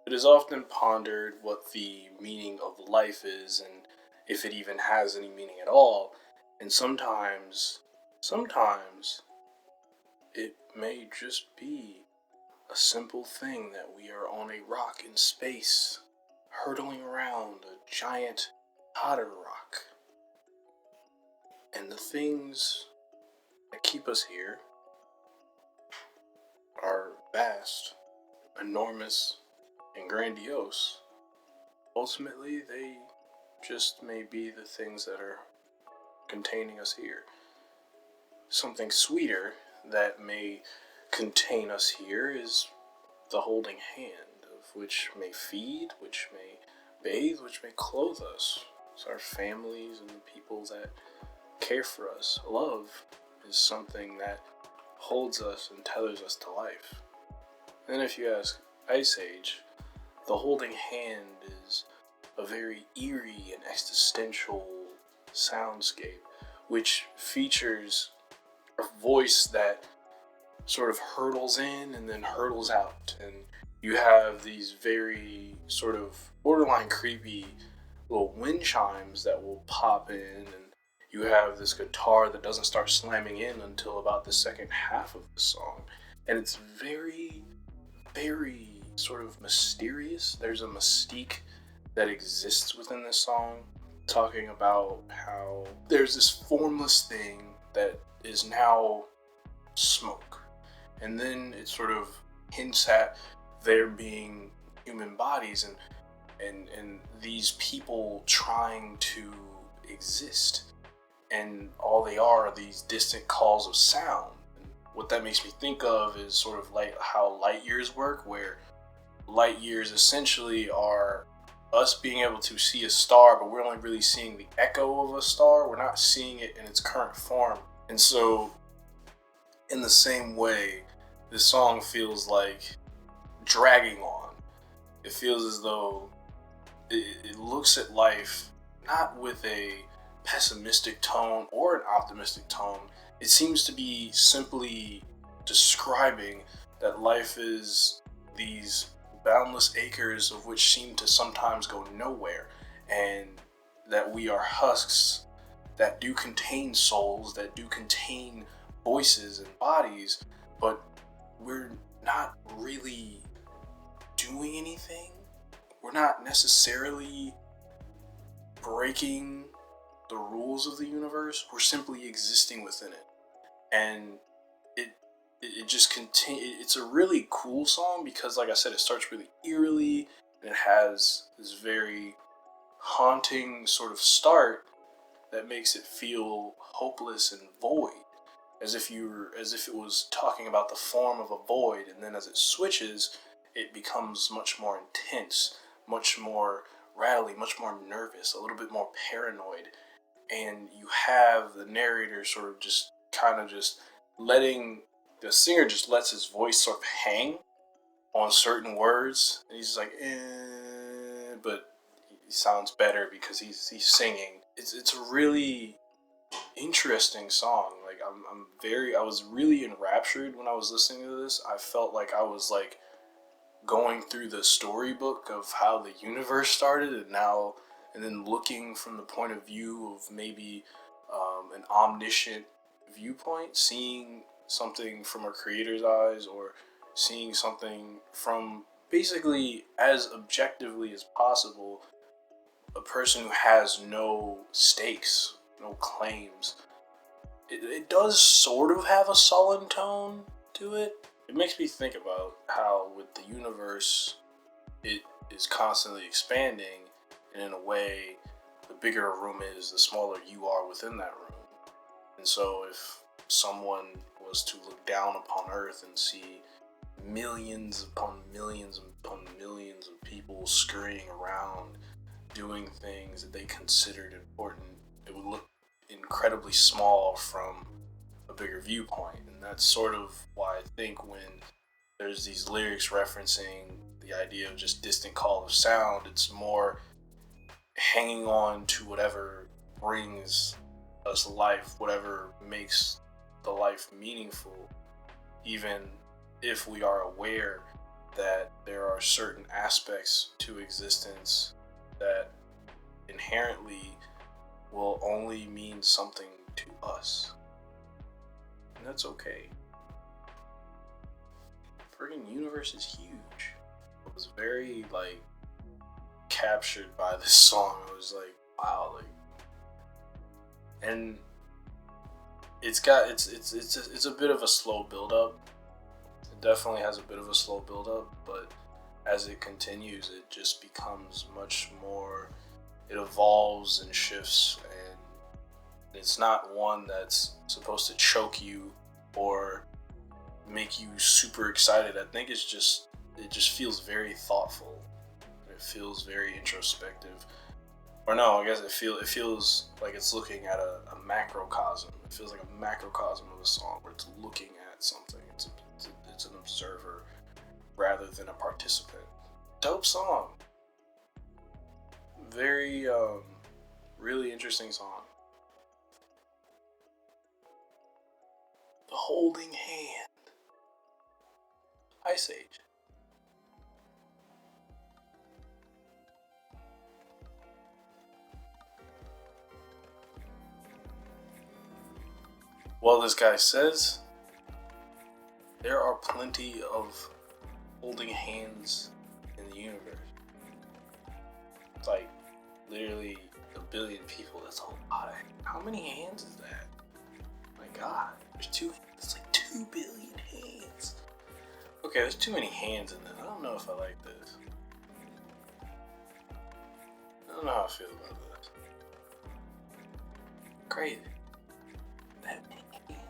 It is often pondered what the meaning of life is and if it even has any meaning at all. And sometimes it may just be a simple thing that we are on a rock in space, hurtling around a giant hotter rock. And the things that keep us here are vast, enormous, and grandiose. Ultimately, they just may be the things that are containing us here. Something sweeter that may contain us here is the holding hand, of which may feed, which may bathe, which may clothe us. It's our families and the people that care for us. Love is something that holds us and tethers us to life. And if you ask Iceage, the holding hand is a very eerie and existential soundscape, which features a voice that sort of hurtles in and then hurtles out. And you have these very sort of borderline creepy little wind chimes that will pop in, and you have this guitar that doesn't start slamming in until about the second half of the song. And it's very, very sort of mysterious. There's a mystique that exists within this song, talking about how there's this formless thing that is now smoke. And then it sort of hints at there being human bodies and these people trying to exist. And all they are these distant calls of sound. And what that makes me think of is sort of like how light years work, where light years essentially are us being able to see a star, but we're only really seeing the echo of a star. We're not seeing it in its current form. And so, in the same way, this song feels like dragging on. It feels as though it looks at life not with a pessimistic tone or an optimistic tone. It seems to be simply describing that life is these boundless acres of which seem to sometimes go nowhere, and that we are husks that do contain souls, that do contain voices and bodies, but we're not really doing anything. We're not necessarily breaking the rules of the universe. We're simply existing within it. And it just continues. It's a really cool song because, like I said, it starts really eerily and it has this very haunting sort of start that makes it feel hopeless and void, as if it was talking about the form of a void. And then as it switches, it becomes much more intense, much more rattly, much more nervous, a little bit more paranoid. And you have the narrator sort of just kind of just letting the singer just lets his voice sort of hang on certain words, and he's like, but he sounds better because he's singing. It's a really interesting song. Like I was really enraptured when I was listening to this. I felt like I was like going through the storybook of how the universe started, and then looking from the point of view of maybe an omniscient viewpoint, seeing something from a creator's eyes, or seeing something from basically as objectively as possible a person who has no stakes, no claims. It does sort of have a sullen tone to it. It makes me think about how with the universe it is constantly expanding, and in a way the bigger a room is, the smaller you are within that room. And so if someone was to look down upon Earth and see millions upon millions upon millions of people scurrying around doing things that they considered important, it would look incredibly small from a bigger viewpoint. And that's sort of why I think when there's these lyrics referencing the idea of just distant call of sound, it's more hanging on to whatever brings us life, whatever makes the life meaningful, even if we are aware that there are certain aspects to existence that inherently will only mean something to us. And that's okay. Friggin' universe is huge. I was very captured by this song. I was like, wow, and it's a bit of a slow build up. It definitely has a bit of a slow build up, but as it continues, it just becomes much more. It evolves and shifts, and it's not one that's supposed to choke you or make you super excited. I think it just feels very thoughtful. It feels very introspective. Or no, I guess it feels like it's looking at a macrocosm. It feels like a macrocosm of a song where it's looking at something. It's an observer rather than a participant. Dope song. Very really interesting song. The Holding Hand. Iceage. Well, this guy says there are plenty of holding hands in the universe. It's like literally a billion people. That's a lot. How many hands is that? My God, there's two. It's like 2 billion hands. Okay, there's too many hands in this. I don't know if I like this. I don't know how I feel about this. Crazy. That many hands.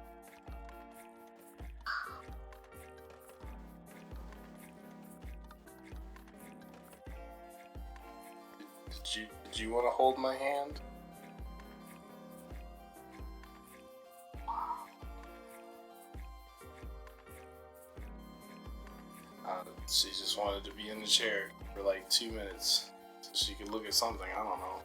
Did you want to hold my hand? She just wanted to be in the chair for like 2 minutes so she could look at something. I don't know.